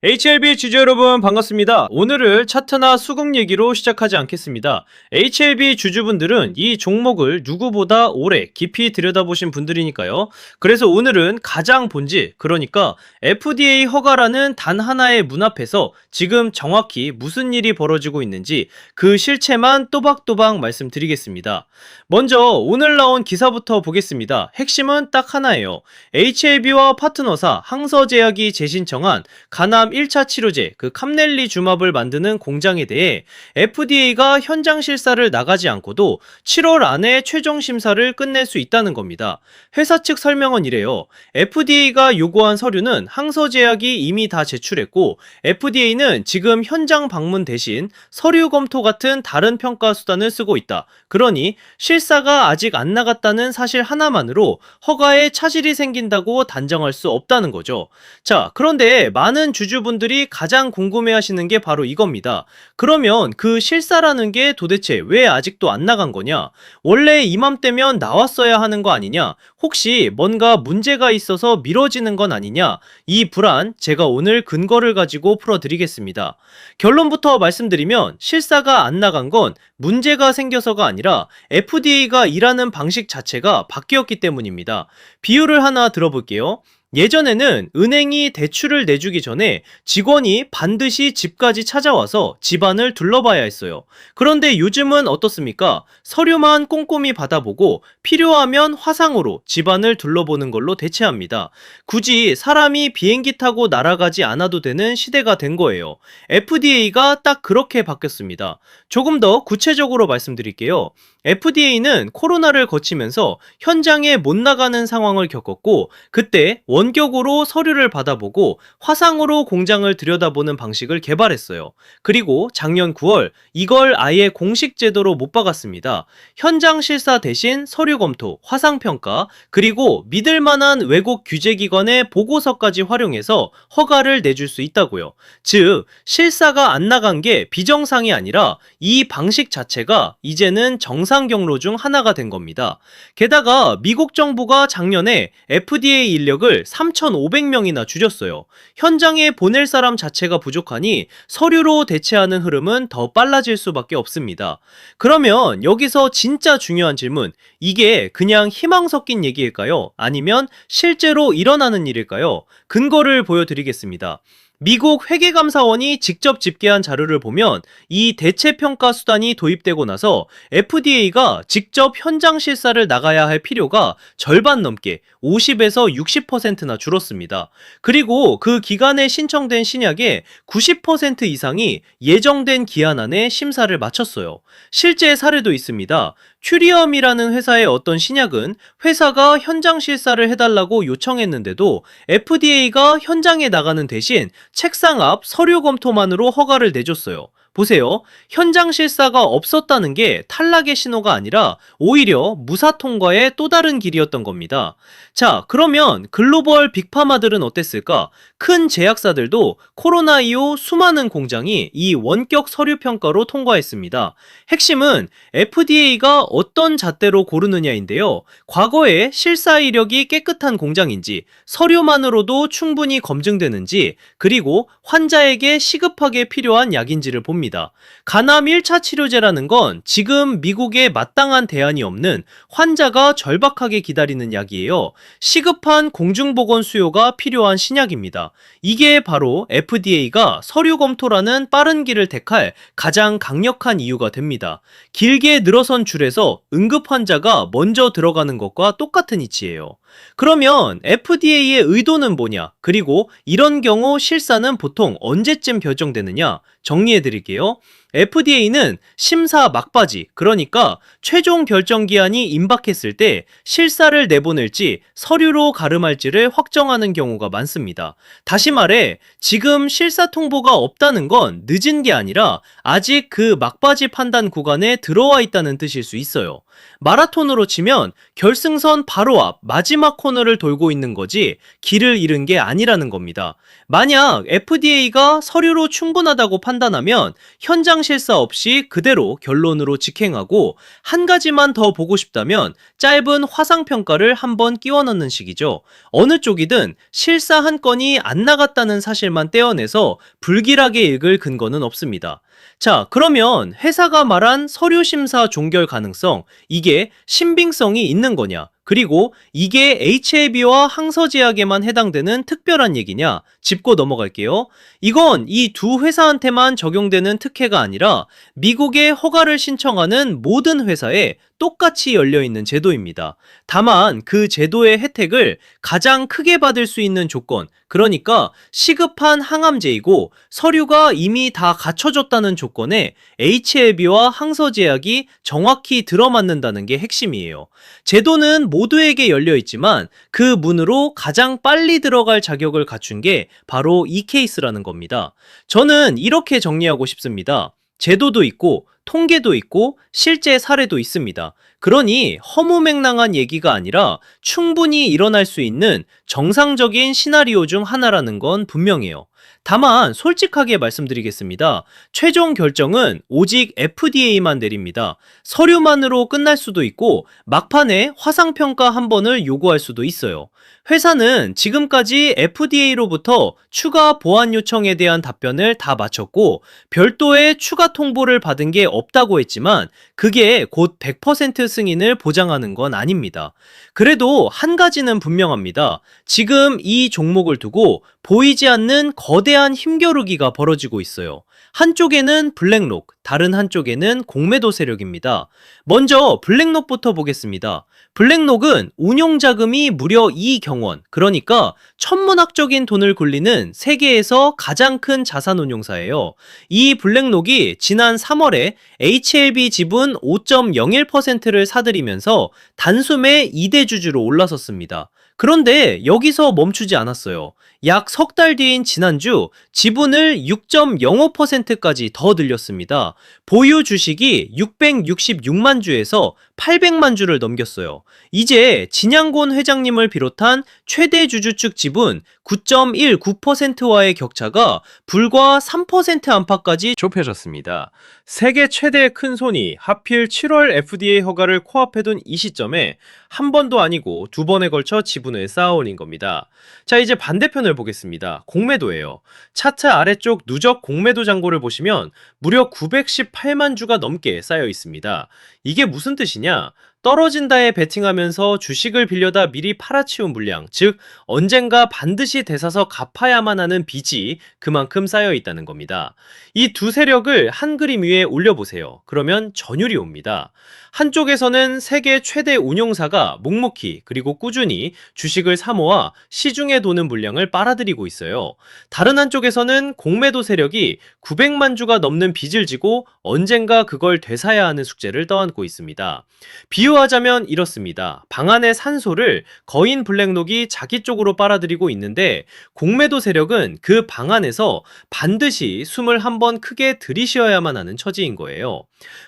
HLB 주주 여러분 반갑습니다. 오늘을 차트나 수급 얘기로 시작하지 않겠습니다. HLB 주주분들은 이 종목을 누구보다 오래 깊이 들여다보신 분들이니까요. 그래서 오늘은 가장 본질, 그러니까 FDA 허가라는 단 하나의 문 앞에서 지금 정확히 무슨 일이 벌어지고 있는지 그 실체만 또박또박 말씀드리겠습니다. 먼저 오늘 나온 기사부터 보겠습니다. 핵심은 딱 하나예요. HLB와 파트너사 항서제약이 재신청한 간암 1차 치료제 그 캄넬리주맙을 만드는 공장에 대해 FDA가 현장 실사를 나가지 않고도 7월 안에 최종 심사를 끝낼 수 있다는 겁니다. 회사 측 설명은 이래요. FDA가 요구한 서류는 항서제약이 이미 다 제출했고 FDA는 지금 현장 방문 대신 서류 검토 같은 다른 평가 수단을 쓰고 있다. 그러니 실사가 아직 안 나갔다는 사실 하나만으로 허가에 차질이 생긴다고 단정할 수 없다는 거죠. 자, 그런데 많은 주주분들이 가장 궁금해하시는 게 바로 이겁니다. 그러면 그 실사라는 게 도대체 왜 아직도 안 나간 거냐? 원래 이맘때면 나왔어야 하는 거 아니냐? 혹시 뭔가 문제가 있어서 미뤄지는 건 아니냐? 이 불안 제가 오늘 근거를 가지고 풀어드리겠습니다. 결론부터 말씀드리면 실사가 안 나간 건 문제가 생겨서가 아니라 FDA가 일하는 방식 자체가 바뀌었기 때문입니다. 비유를 하나 들어볼게요. 예전에는 은행이 대출을 내주기 전에 직원이 반드시 집까지 찾아와서 집안을 둘러봐야 했어요. 그런데 요즘은 어떻습니까? 서류만 꼼꼼히 받아보고 필요하면 화상으로 집안을 둘러보는 걸로 대체합니다. 굳이 사람이 비행기 타고 날아가지 않아도 되는 시대가 된 거예요. FDA가 딱 그렇게 바뀌었습니다. 조금 더 구체적으로 말씀드릴게요. FDA는 코로나를 거치면서 현장에 못 나가는 상황을 겪었고 그때 원격으로 서류를 받아보고 화상으로 공장을 들여다보는 방식을 개발했어요. 그리고 작년 9월 이걸 아예 공식 제도로 못 박았습니다. 현장 실사 대신 서류 검토, 화상 평가, 그리고 믿을 만한 외국 규제기관의 보고서까지 활용해서 허가를 내줄 수 있다고요. 즉, 실사가 안 나간 게 비정상이 아니라 이 방식 자체가 이제는 정상 경로 중 하나가 된 겁니다. 게다가 미국 정부가 작년에 FDA 인력을 3,500명이나 줄였어요. 현장에 보낼 사람 자체가 부족하니 서류로 대체하는 흐름은 더 빨라질 수밖에 없습니다. 그러면 여기서 진짜 중요한 질문, 이게 그냥 희망 섞인 얘기일까요? 아니면 실제로 일어나는 일일까요? 근거를 보여드리겠습니다. 미국 회계감사원이 직접 집계한 자료를 보면 이 대체평가 수단이 도입되고 나서 FDA가 직접 현장 실사를 나가야 할 필요가 절반 넘게 50에서 60%나 줄었습니다. 그리고 그 기간에 신청된 신약의 90% 이상이 예정된 기한 안에 심사를 마쳤어요. 실제 사례도 있습니다. 큐리엄이라는 회사의 어떤 신약은 회사가 현장 실사를 해달라고 요청했는데도 FDA가 현장에 나가는 대신 책상 앞 서류 검토만으로 허가를 내줬어요. 보세요. 현장 실사가 없었다는 게 탈락의 신호가 아니라 오히려 무사 통과의 또 다른 길이었던 겁니다. 자, 그러면 글로벌 빅파마들은 어땠을까? 큰 제약사들도 코로나 이후 수많은 공장이 이 원격 서류 평가로 통과했습니다. 핵심은 FDA가 어떤 잣대로 고르느냐인데요. 과거에 실사 이력이 깨끗한 공장인지, 서류만으로도 충분히 검증되는지, 그리고 환자에게 시급하게 필요한 약인지를 봅니다. 간암 1차 치료제라는 건 지금 미국에 마땅한 대안이 없는 환자가 절박하게 기다리는 약이에요. 시급한 공중보건 수요가 필요한 신약입니다. 이게 바로 FDA가 서류 검토라는 빠른 길을 택할 가장 강력한 이유가 됩니다. 길게 늘어선 줄에서 응급 환자가 먼저 들어가는 것과 똑같은 이치예요. 그러면 FDA의 의도는 뭐냐? 그리고 이런 경우 실사는 보통 언제쯤 결정되느냐? 정리해드릴게요. FDA는 심사 막바지, 그러니까 최종 결정 기한이 임박했을 때 실사를 내보낼지 서류로 가름할지를 확정하는 경우가 많습니다. 다시 말해, 지금 실사 통보가 없다는 건 늦은 게 아니라 아직 그 막바지 판단 구간에 들어와 있다는 뜻일 수 있어요. 마라톤으로 치면 결승선 바로 앞 마지막 코너를 돌고 있는 거지 길을 잃은 게 아니라는 겁니다. 만약 FDA가 서류로 충분하다고 판단하면 현장 실사 없이 그대로 결론으로 직행하고 한 가지만 더 보고 싶다면 짧은 화상평가를 한번 끼워 넣는 식이죠. 어느 쪽이든 실사 한 건이 안 나갔다는 사실만 떼어내서 불길하게 읽을 근거는 없습니다. 자, 그러면 회사가 말한 서류 심사 종결 가능성, 이게 신빙성이 있는 거냐? 그리고 이게 HAB와 항서제약에만 해당되는 특별한 얘기냐? 짚고 넘어갈게요. 이건 이 두 회사한테만 적용되는 특혜가 아니라 미국에 허가를 신청하는 모든 회사에 똑같이 열려있는 제도입니다. 다만 그 제도의 혜택을 가장 크게 받을 수 있는 조건, 그러니까 시급한 항암제이고 서류가 이미 다 갖춰졌다는 조건에 HLB와 항서제약이 정확히 들어맞는다는 게 핵심이에요. 제도는 모두에게 열려 있지만 그 문으로 가장 빨리 들어갈 자격을 갖춘 게 바로 이 케이스라는 겁니다. 저는 이렇게 정리하고 싶습니다. 제도도 있고 통계도 있고 실제 사례도 있습니다. 그러니 허무맹랑한 얘기가 아니라 충분히 일어날 수 있는 정상적인 시나리오 중 하나라는 건 분명해요. 다만 솔직하게 말씀드리겠습니다. 최종 결정은 오직 FDA만 내립니다. 서류만으로 끝날 수도 있고 막판에 화상평가 한 번을 요구할 수도 있어요. 회사는 지금까지 FDA로부터 추가 보완 요청에 대한 답변을 다 마쳤고 별도의 추가 통보를 받은 게 없다고 했지만 그게 곧 100% 승인을 보장하는 건 아닙니다. 그래도 한 가지는 분명합니다. 지금 이 종목을 두고 보이지 않는 거대한 힘겨루기가 벌어지고 있어요. 한쪽에는 블랙록, 다른 한쪽에는 공매도 세력입니다. 먼저 블랙록부터 보겠습니다. 블랙록은 운용자금이 무려 2경원, 그러니까 천문학적인 돈을 굴리는 세계에서 가장 큰 자산운용사예요. 이 블랙록이 지난 3월에 HLB 지분 5.01%를 사들이면서 단숨에 2대 주주로 올라섰습니다. 그런데 여기서 멈추지 않았어요. 약 석 달 뒤인 지난주 지분을 6.05%까지 더 늘렸습니다. 보유 주식이 666만 주에서 800만 주를 넘겼어요. 이제 진양곤 회장님을 비롯한 최대 주주 측 지분 9.19%와의 격차가 불과 3% 안팎까지 좁혀졌습니다. 세계 최대의 큰 손이 하필 7월 FDA 허가를 코앞에 둔 이 시점에 한 번도 아니고 두 번에 걸쳐 지분을 쌓아올린 겁니다. 자, 이제 반대편을 보겠습니다. 공매도예요. 차트 아래쪽 누적 공매도 잔고를 보시면 무려 918만 주가 넘게 쌓여 있습니다. 이게 무슨 뜻이냐? 떨어진다에 베팅하면서 주식을 빌려다 미리 팔아치운 물량, 즉 언젠가 반드시 되사서 갚아야만 하는 빚이 그만큼 쌓여 있다는 겁니다. 이 두 세력을 한 그림 위에 올려보세요. 그러면 전율이 옵니다. 한쪽에서는 세계 최대 운용사가 묵묵히 그리고 꾸준히 주식을 사모아 시중에 도는 물량을 빨아들이고 있어요. 다른 한쪽에서는 공매도 세력이 900만 주가 넘는 빚을 지고 언젠가 그걸 되사야 하는 숙제를 떠안고 있습니다. 비유하자면 이렇습니다. 방 안의 산소를 거인 블랙록이 자기 쪽으로 빨아들이고 있는데 공매도 세력은 그 방 안에서 반드시 숨을 한번 크게 들이쉬어야만 하는 처지인 거예요.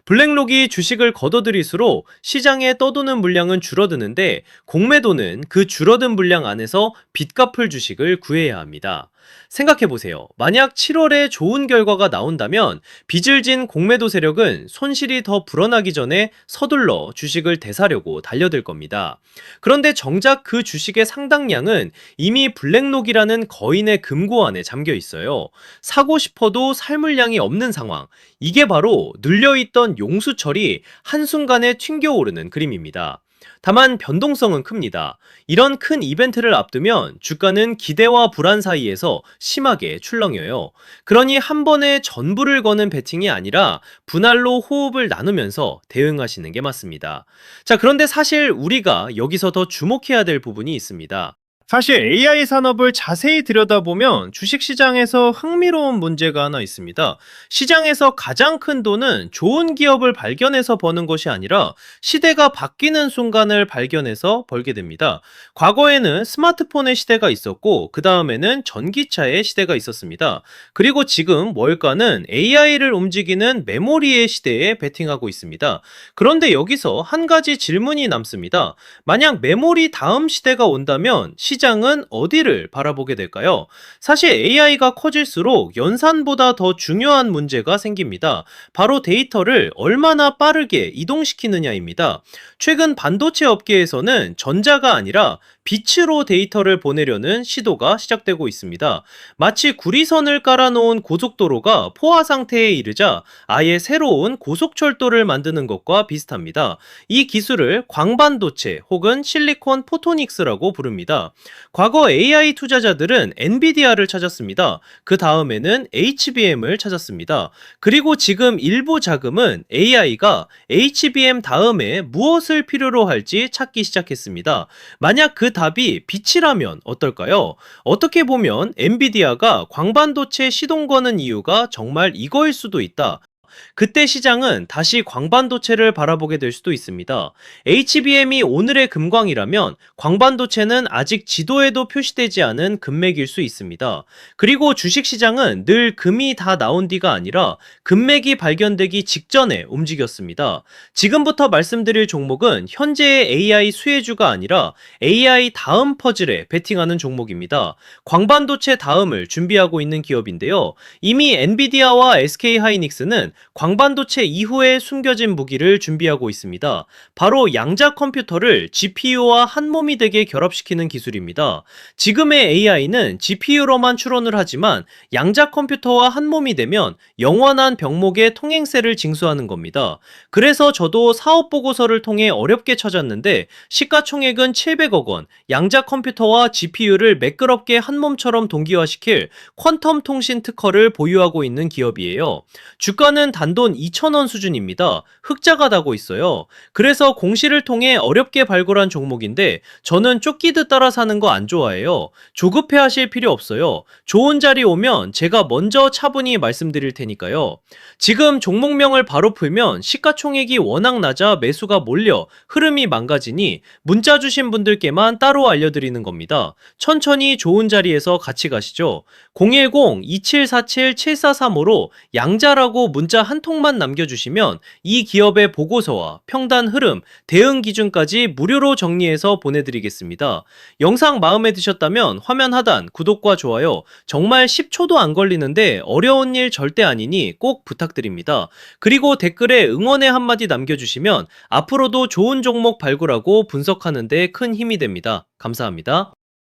블랙록이 주식을 걷어들일수록 시장에 떠도는 물량은 줄어드는데 공매도는 그 줄어든 물량 안에서 빚 갚을 주식을 구해야 합니다. 생각해보세요. 만약 7월에 좋은 결과가 나온다면 빚을 진 공매도 세력은 손실이 더 불어나기 전에 서둘러 주식을 되사려고 달려들 겁니다. 그런데 정작 그 주식의 상당량은 이미 블랙록이라는 거인의 금고 안에 잠겨 있어요. 사고 싶어도 살 물량이 없는 상황. 이게 바로 눌려있던 용수철이 한순간에 튕겨오르는 그림입니다. 다만 변동성은 큽니다. 이런 큰 이벤트를 앞두면 주가는 기대와 불안 사이에서 심하게 출렁여요. 그러니 한 번에 전부를 거는 베팅이 아니라 분할로 호흡을 나누면서 대응하시는 게 맞습니다. 자, 그런데 사실 우리가 여기서 더 주목해야 될 부분이 있습니다. 사실 AI 산업을 자세히 들여다보면 주식시장에서 흥미로운 문제가 하나 있습니다. 시장에서 가장 큰 돈은 좋은 기업을 발견해서 버는 것이 아니라 시대가 바뀌는 순간을 발견해서 벌게 됩니다. 과거에는 스마트폰의 시대가 있었고 그 다음에는 전기차의 시대가 있었습니다. 그리고 지금 월가는 AI를 움직이는 메모리의 시대에 베팅하고 있습니다. 그런데 여기서 한 가지 질문이 남습니다. 만약 메모리 다음 시대가 온다면 시장 시장은 어디를 바라보게 될까요? 사실 AI가 커질수록 연산보다 더 중요한 문제가 생깁니다. 바로 데이터를 얼마나 빠르게 이동시키느냐입니다. 최근 반도체 업계에서는 전자가 아니라 빛으로 데이터를 보내려는 시도가 시작되고 있습니다. 마치 구리선을 깔아놓은 고속도로가 포화 상태에 이르자 아예 새로운 고속철도를 만드는 것과 비슷합니다. 이 기술을 광반도체 혹은 실리콘 포토닉스라고 부릅니다. 과거 AI 투자자들은 엔비디아를 찾았습니다. 그 다음에는 HBM을 찾았습니다. 그리고 지금 일부 자금은 AI가 HBM 다음에 무엇을 필요로 할지 찾기 시작했습니다. 만약 그 답이 빛이라면 어떨까요? 어떻게 보면 엔비디아가 광반도체 시동 거는 이유가 정말 이거일 수도 있다. 그때 시장은 다시 광반도체를 바라보게 될 수도 있습니다. HBM이 오늘의 금광이라면 광반도체는 아직 지도에도 표시되지 않은 금맥일 수 있습니다. 그리고 주식시장은 늘 금이 다 나온 뒤가 아니라 금맥이 발견되기 직전에 움직였습니다. 지금부터 말씀드릴 종목은 현재의 AI 수혜주가 아니라 AI 다음 퍼즐에 베팅하는 종목입니다. 광반도체 다음을 준비하고 있는 기업인데요. 이미 엔비디아와 SK하이닉스는 광반도체 이후에 숨겨진 무기를 준비하고 있습니다. 바로 양자 컴퓨터를 GPU와 한 몸이 되게 결합시키는 기술입니다. 지금의 AI는 GPU로만 추론을 하지만 양자 컴퓨터와 한 몸이 되면 영원한 병목의 통행세를 징수하는 겁니다. 그래서 저도 사업 보고서를 통해 어렵게 찾았는데 시가총액은 700억 원, 양자 컴퓨터와 GPU를 매끄럽게 한 몸처럼 동기화시킬 퀀텀 통신 특허를 보유하고 있는 기업이에요. 주가는 단돈 2,000원 수준입니다. 흑자가 나고 있어요. 그래서 공시를 통해 어렵게 발굴한 종목인데 저는 쫓기듯 따라 사는 거 안 좋아해요. 조급해 하실 필요 없어요. 좋은 자리 오면 제가 먼저 차분히 말씀드릴 테니까요. 지금 종목명을 바로 풀면 시가총액이 워낙 낮아 매수가 몰려 흐름이 망가지니 문자 주신 분들께만 따로 알려드리는 겁니다. 천천히 좋은 자리에서 같이 가시죠. 010-2747-7435로 양자라고 문자 한 통만 남겨주시면 이 기업의 보고서와 평단 흐름, 대응 기준까지 무료로 정리해서 보내드리겠습니다. 영상 마음에 드셨다면 화면 하단 구독과 좋아요, 정말 10초도 안 걸리는데 어려운 일 절대 아니니 꼭 부탁드립니다. 그리고 댓글에 응원의 한마디 남겨주시면 앞으로도 좋은 종목 발굴하고 분석하는 데 큰 힘이 됩니다. 감사합니다.